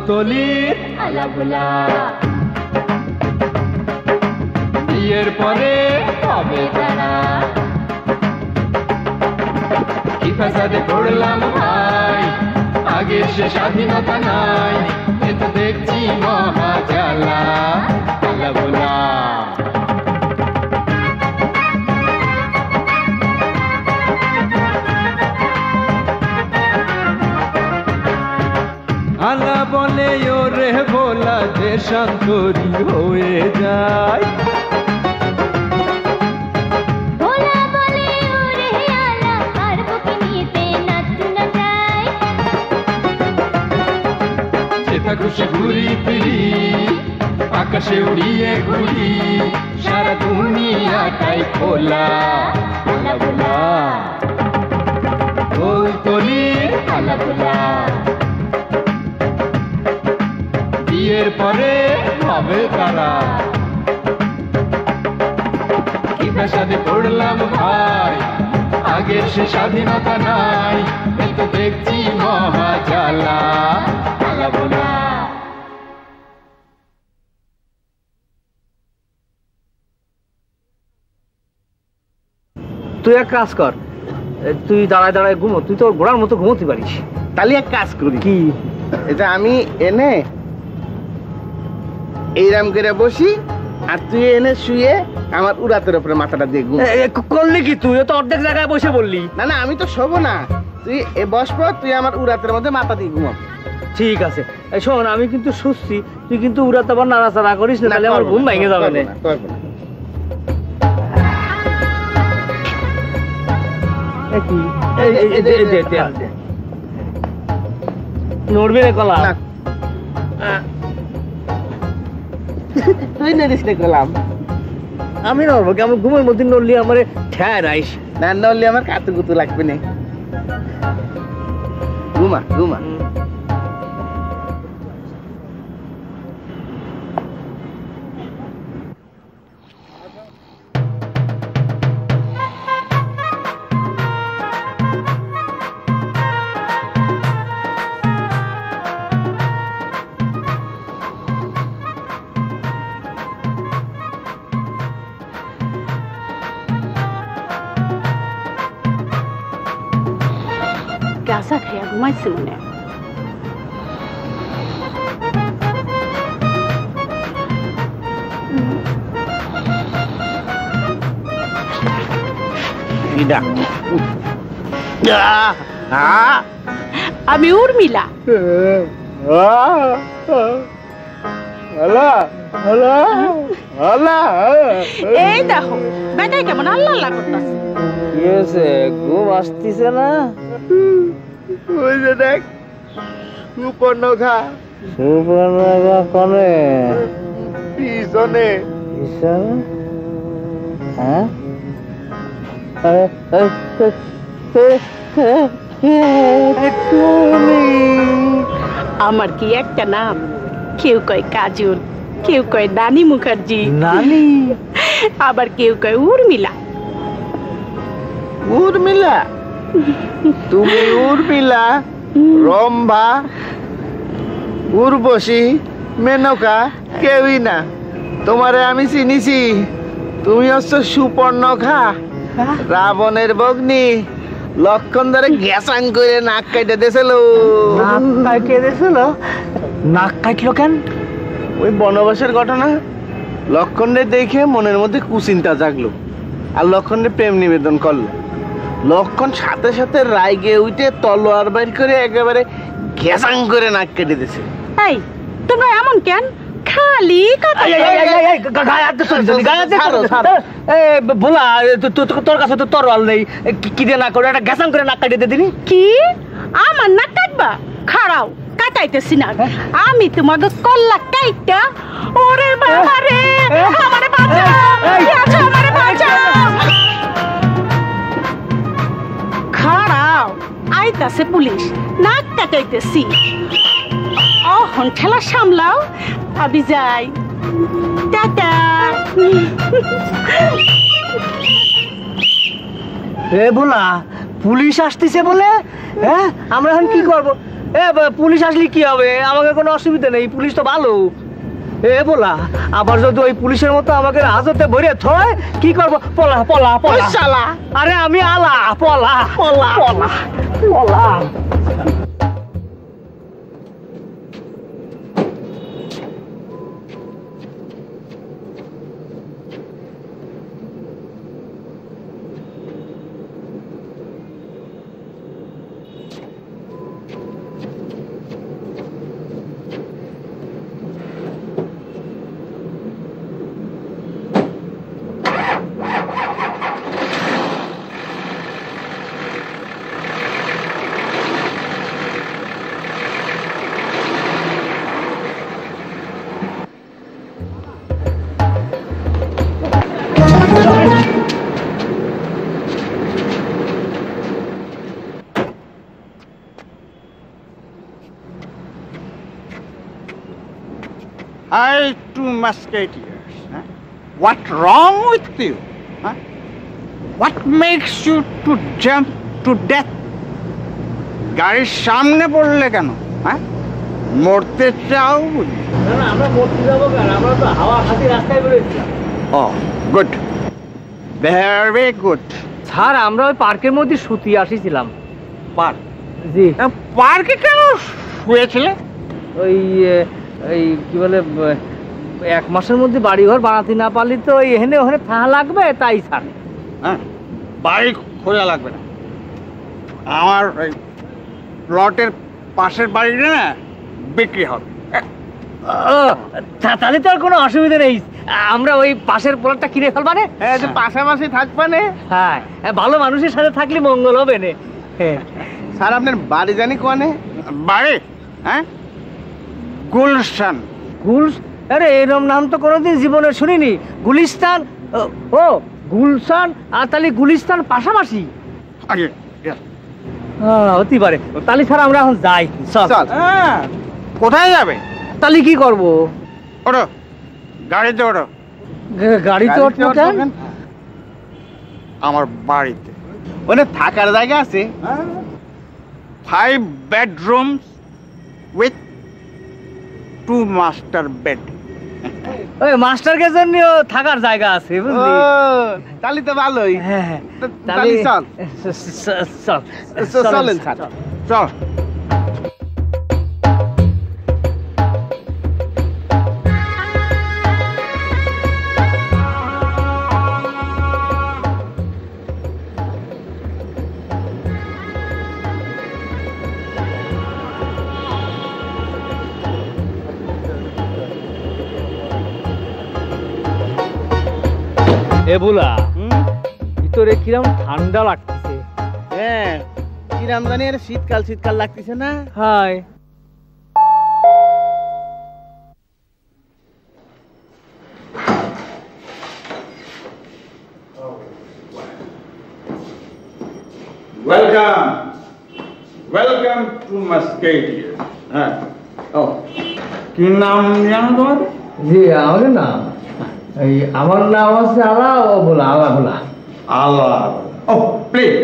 কৌতলির আলাবলা বিয়ের পরে হবে তারা কি ফাসাদে পড়লাম ভাই আগে সে স্বাধীনতা নাই এ তো দেখছি মহাজালা আলাবলা আলা বলে ওরে ভোলা যে শান্তরি হয়ে যায় ভোলা বলে ওরে আলা আর বুকে নিতে নাচু না যায় সেটা খুশি ঘুরি ফিরি আকাশে উড়িয়ে ঘুরি সারা দুনিয়াটাই খোলা আলা বোলা কৌতলির আলা বোলা বিয়ের পরে হবে তারা কি পেশাদে পড়লাম ভাই আগের সে স্বাধীনতা নাই কিন্তু দেখছি মহাজালা আলা বোলা তুই এক কাজ কর তুই দাঁড়ায় দাঁড়ায় ঘুমো তুই তো ঘোড়ার মতো ঘুমোতে পারিস তাহলে এক কাজ করি কি এটা আমি এনে এইরাম করে বসি আর তুই এনে শুয়ে আমার উড়াতের উপরে মাথাটা দিয়ে ঘুম করলি কি তুই তো অর্ধেক জায়গায় বসে বললি না না আমি তো শোবো না তুই বসবো তুই আমার উড়াতের মধ্যে মাথা দিয়ে ঘুমাবো ঠিক আছে শোন আমি কিন্তু শুচ্ছি তুই কিন্তু উড়াতে আবার নাড়াচাড়া করিস না তাহলে আমার ঘুম ভেঙে যাবে না নড়বি রে কলা তুই নড়িস রে কলাম আমি নড়বো কি আমার ঘুমের মধ্যে নড়লি আমার ঠ্যাঁ রাইস না নড়লে আমার কাতু কুতু লাগবে না ঘুমা ঘুমা গাছা খাইয়া ঘুমাইছে মনে আমি উর্মিলা এই দেখো বেটাই কেমন আল্লাহ আল্লাহ করতেছে কি হয়েছে ঘুম আসতেছে না ওই যে দেখ সুপর্ণখা সুপর্ণখা কনে পিছনে হ্যাঁ আমার কি একটা নাম কেউ কয় কাজল কেউ কয় নানি মুখার্জি নানি আবার কেউ কয় উর্মিলা উর্মিলা তুমি উর্মিলা রম্ভা উর্বশী মেনকা কেউই না তোমারে আমি চিনিছি তুমি হচ্ছে সুপর্ণখা রাবণের ভগ্নী লক্ষণ ধরে গ্যাসাং করে নাক কাইটে দিয়েছিল নাক কেটেছিল নাক কাটলো কেন ওই বনবাসের ঘটনা লক্ষণে দেখে মনের মধ্যে কুচিন্তা জাগলো আর লক্ষণে প্রেম নিবেদন করলো লক্ষণ সাথে সাথে রাইগে উঠে তলোয়ার বাইর করে একেবারে গ্যাসাং করে নাক কেটে দিয়েছে এই তোমরা এমন কেন খালি কথা ভোলা তোর কাছে তো তরোয়াল নেই কি দিয়ে না করে একটা গ্যাসাং করে নাক কাটিয়ে দিনি কি আমার নাক কাটবা খাড়াও কাটাইতেছি না আমি তোমাকে কল্লা কাইটা ওরে বাবা রে আমারে বাঁচাও আমারে বাঁচাও খাড়াও আইতাছে পুলিশ নাক কাটাইতেছি অহন ঠেলা সামলাও আমি যাই টাটা এ ভোলা পুলিশ আসতেছে বলে হ্যাঁ আমরা এখন কি করবো পুলিশ আসলে কি হবে? আমাকে কোনো অসুবিধা নেই, পুলিশ তো ভালো। বলা আবার যদি ওই পুলিশের মতো আমাকে হাজতে ভরে থয় কি করবো? পলা পলা পলা শালা। আরে আমি আলা, পলা পলা পলা পলা। I two musketeers. Huh? What wrong with you? Huh? What makes you to jump to death? গাড়ির সামনে পড়লে কেন? হ্যাঁ, মরতে চাও বুঝি? না আমরা মরতে যাবো কেন? আমরা তো হাওয়া খাতি রাস্তায় বেরোচ্ছিলাম। ও গুড, ভেরি গুড। স্যার আমরা ওই পার্কের মধ্যে শুতে আসিছিলাম। পার্ক? জি। পার্কে কেন শুয়েছিলে? ওই এই কি বলে, 1 মাসের মধ্যে বাড়িঘর বানাতে না পারলে তো এখানে ওখানে থাকা লাগবে, তাই স্যার। হ্যাঁ, বাড়ি খোঁজা লাগবে না। আমার ওই প্লটের পাশের বাড়িটা না বিক্রি হবে। তাহলে তো আর কোনো অসুবিধা নেই, আমরা ওই পাশের প্লটটা কিনে ফেলবা নে। পাশাপাশি থাকবা নে। হ্যাঁ, ভালো মানুষের সাথে থাকলে মঙ্গল হবে নে। স্যার আপনার বাড়ি জানি কোয়ানে? বাড়ি? হ্যাঁ, গুলশান। আরে এরম নাম তো কোনোদিন জীবনে শুনিনি। গুলিস্তান? ও গুলশান আর তাহলে গুলিস্তান পাশাপাশি? আগে হতে পারে। তাহলে স্যার আমরা এখন যাই। চল। হ্যাঁ, কোথায় যাবে? তাহলে কি করবো? ওঠো, গাড়িতে ওঠো। গাড়িতে উঠবো কেন? আমার বাড়িতে ওখানে থাকার জায়গা আছে? 5 bedrooms with 2 master bed. ওই মাস্টারকে জন্য থাকার জায়গা আছে, বুঝলি? তাহলে তো ভালোই। হ্যাঁ, তাহলে চল। চলেন স্যার, চল। বুলা ভিতরে কিরম ঠান্ডা লাগতেছে। হ্যাঁ, কিরাম জানি আর শীতকাল শীতকাল লাগতেছে না? Hi Welcome, welcome to Musketeer. হ্যাঁ, ও কি নাম জানো তোমার? জি আমাদের নাম, এই আমার নাম আছে আলা। ও বলা আলা বলা আল্লাহ। ও please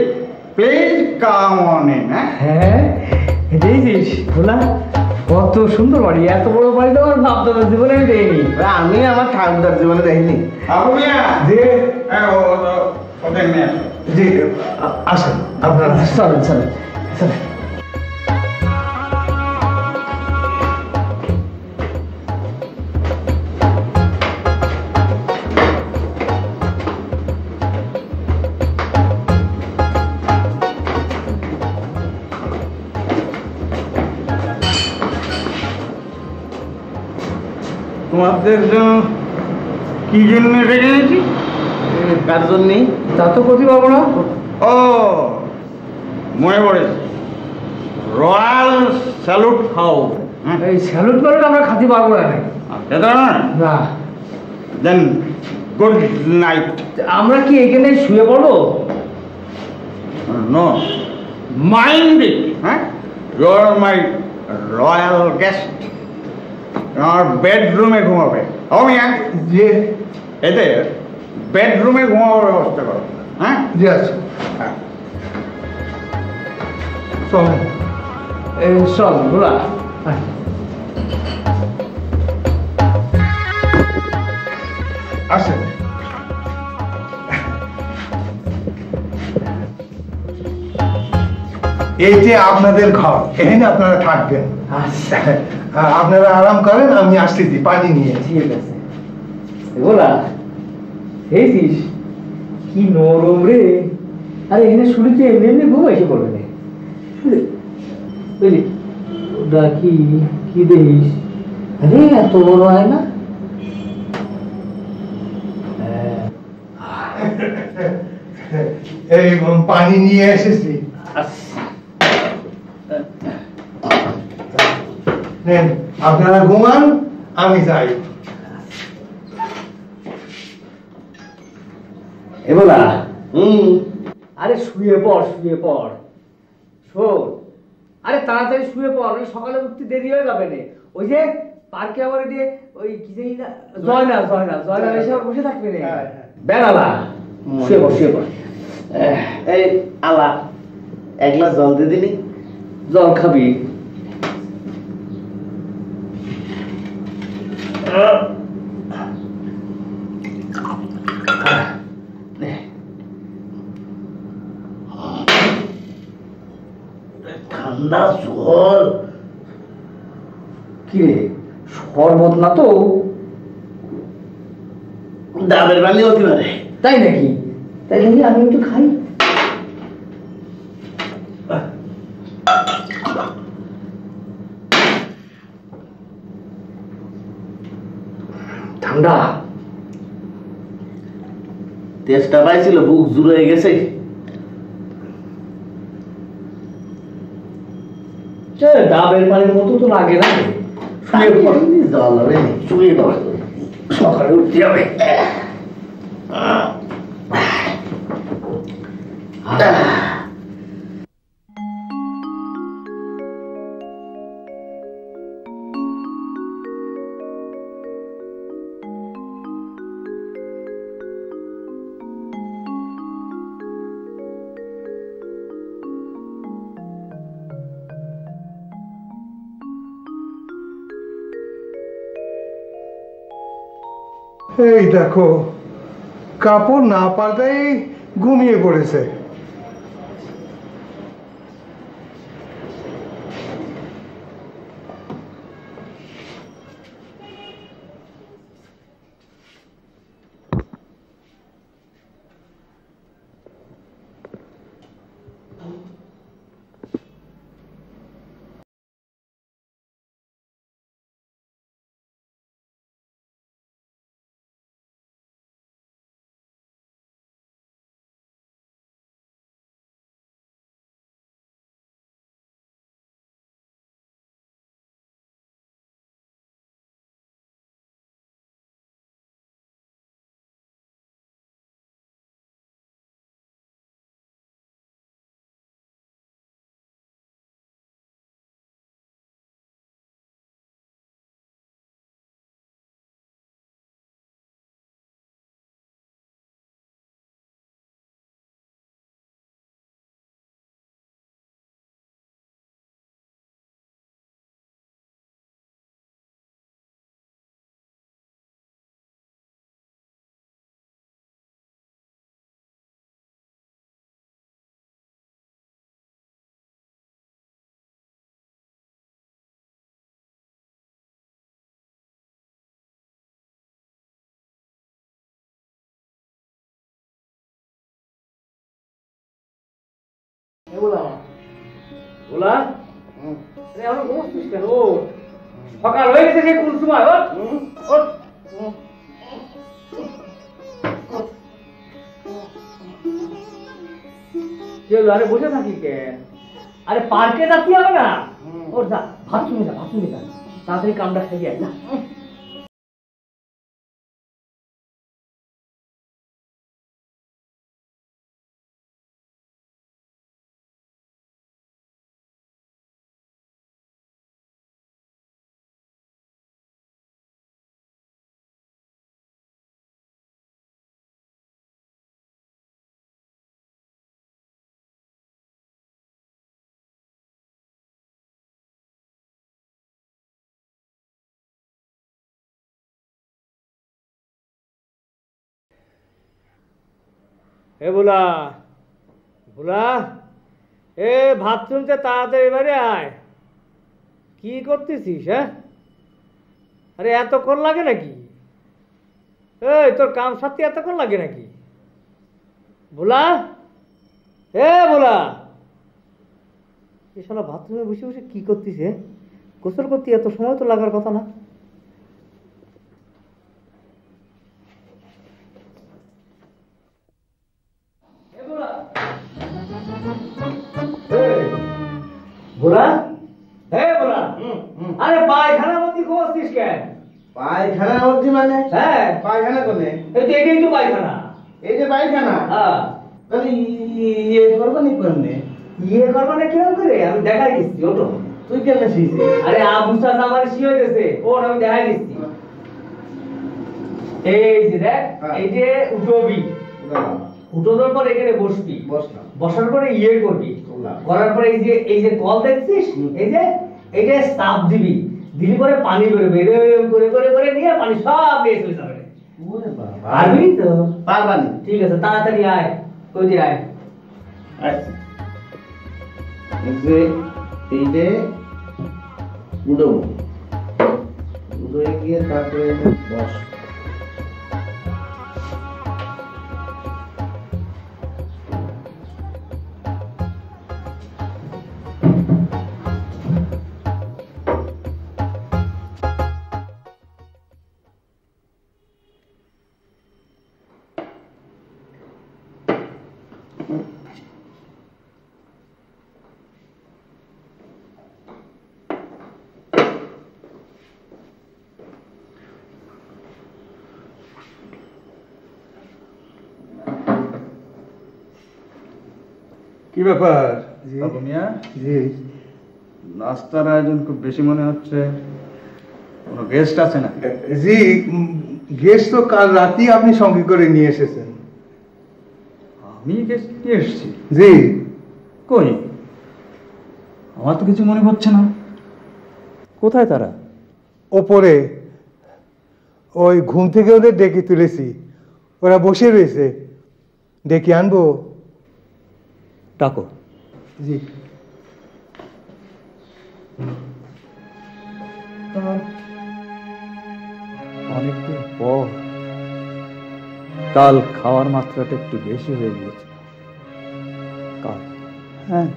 please come on in. হ্যাঁ দেখছিস বলা কত সুন্দর বাড়ি, এত বড় বাড়ি তো আমার ভাবতে জীবনে আমি দেয়নি। আমি আমার ঠাকুরদার জীবনে দেখিনি। জি ওদের নিয়ে আসো। জি আসেন আপনারা, চলেন চলেন চলেন। তোমাদের কি জন্য রেখে নিয়েছি? কার জন্যে? তা তো করতে পারবো না। ও মনে পড়েছে, রয়্যাল স্যালুট খাও। এই স্যালুট প্যালুট আমরা খাতে পারবো না। না দেন গুড নাইট। আমরা কি এখানে শুয়ে পড়বো? No, mind it. হ্যাঁ, you are my royal guest. আমার বেডরুমে ঘুমাবে। ও মিয়া, জি এতে বেডরুমে ঘুমাবার ব্যবস্থা করো। হ্যাঁ জি আছে। হ্যাঁ, চল চল ভোলা আসেন। এই যে আপনাদের ঘর, এখানে আপনারা থাকবেন। আচ্ছা আপনারা আরাম করেন, আমি আসতেছি পানি নিয়ে। ঠিক আছে ভোলা হেছিস কি নরম রে। আরে এখানে শুনে তুই এমনি এমনি ঘুম এসে পড়বে না বুঝলি ওটা কি কি দেখিস আরে এত বড় হয় না এই পানি নিয়ে এসেছি, নেন আপনারা ঘুমান, আমি যাই। এ বলা আরে শুয়ে পড় শোন আরে তাড়াতাড়ি শুয়ে পড় ওই সকালে উঠতে দেরি হয়ে যাবে না ওই যে পার্কে আবার এটি ওই কি জানি না জয়না এসে আবার বসে থাকবে না বেড়ালা শুয়ে পড় এই আলা এক গ্লাস জল দিয়ে দিলি। জল খাবি ঠান্ডা জল কি রে শরবত না তো ডাবের পানি হতে পারে। তাই নাকি আমি একটু খাই ঠান্ডা তেজটা পাইছিল, বুক জুড়ে হয়ে গেছে। ডাবের পানির মতো তো লাগে না জল হবে শুয়ে পড়, সকালে উঠতে হবে এই দেখো কাপড় না পাল্টাই ঘুমিয়ে পড়েছে। সকাল হয়ে গেছে যে কোন সময় আরে বসে থাকি কেন আরে পার্কে যাচ্ছি হবে না ওর যা ভাত শুনে যা তাড়াতাড়ি কামটা খেয়ে যা এ বুলা বুলা, এ বাথরুমতে তাড়াতাড়ি এবারে আয়। কি করতেছিস? হ্যাঁ, আরে এতক্ষণ লাগে নাকি? এই তোর কাম সাথে এতক্ষণ লাগে নাকি? বুলা, এ বুলা, এ শালা বাথরুমে বসে বসে কি করতিস? গোসল করতে এত সময় তো লাগার কথা না। বুলা, আরে পায়খানা মধ্যে ঘুমাচ্ছিস কেন? পায়খানা মধ্যে মানে? হ্যাঁ, পায়খানা কোনে? এই তো এটাই তো পায়খানা। এই যে পায়খানা? হ্যাঁ। তাহলে ইয়ে করবো নি কেমনে? ইয়ে করবো না কেন করে? আমি দেখাই দিচ্ছি, ওটো। তুই কেমনে শিখছিস? আরে আবু সাদ আমার শিয়ে গেছে, ওর আমি দেখাই দিচ্ছি। এই যে দেখ, এই যে উঠবি, উঠোনোর পর এখানে বসবি, বসার পরে ইয়ে করবি, করার পরে এই যে কল দেখছিস, এই যে চাপ দিবি, দিলি পরে পানি বেরোবে, এরকম করে করে করে নিয়ে পানি সব নিয়ে চলে যাবে। পারবি তো? পারবানি। ঠিক আছে, তাড়াতাড়ি আয়, কই দিয়ে আয়। আচ্ছা, এই যে উঠবো, উঠে গিয়ে তারপরে বস। কি ব্যাপার বাবু মিয়া? জি নাস্তার আয়োজন খুব বেশি মনে হচ্ছে। কোনো গেস্ট আছে না? জি, গেস্ট তো কাল রাতেই আপনি সঙ্গে করে নিয়ে এসেছেন। আমি গেস্ট নিয়ে এসেছি? জি। কই, আমার তো কিছু মনে হচ্ছে না। কোথায় তারা? ওপরে, ওই ঘুম থেকে ওদের ডেকে তুলেছি, ওরা বসে রয়েছে। ডেকে আনবো? ডাকো। জি। অনেকদিন পর কাল খাওয়ার মাত্রাটা একটু বেশি হয়ে গিয়েছে। কাল, হ্যাঁ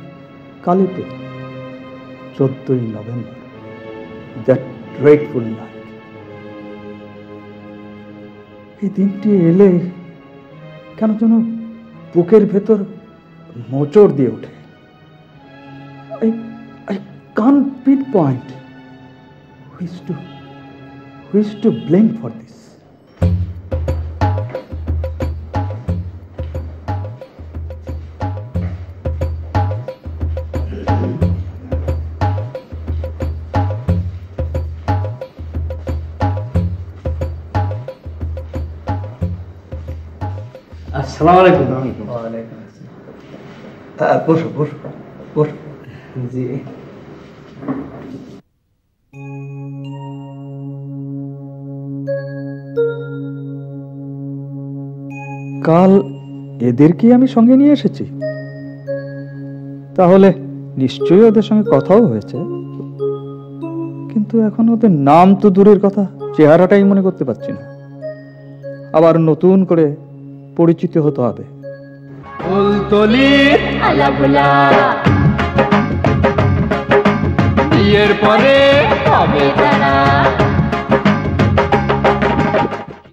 কালই তো 14ই নভেম্বর, দ্যাট ড্রেডফুল নাইট। এই দিনটি এলে কেন যেন বুকের ভেতর মোচড় দিয়ে ওঠে। I can't pinpoint who is to blame for this. আসসালামু আলাইকুম। ওয়ালাইকুম আসসালাম। বসো বসো বসো। জি। কাল এদেরকে আমি সঙ্গে নিয়ে এসেছি, তাহলে নিশ্চয়ই ওদের সঙ্গে কথাও হয়েছে, কিন্তু এখন ওদের নাম তো দূরের কথা, চেহারাটাই মনে করতে পারছি না। আবার নতুন করে পরিচিত হতে হবে। ফুলতলির আলাভোলা বিয়ের পরে হবে তারা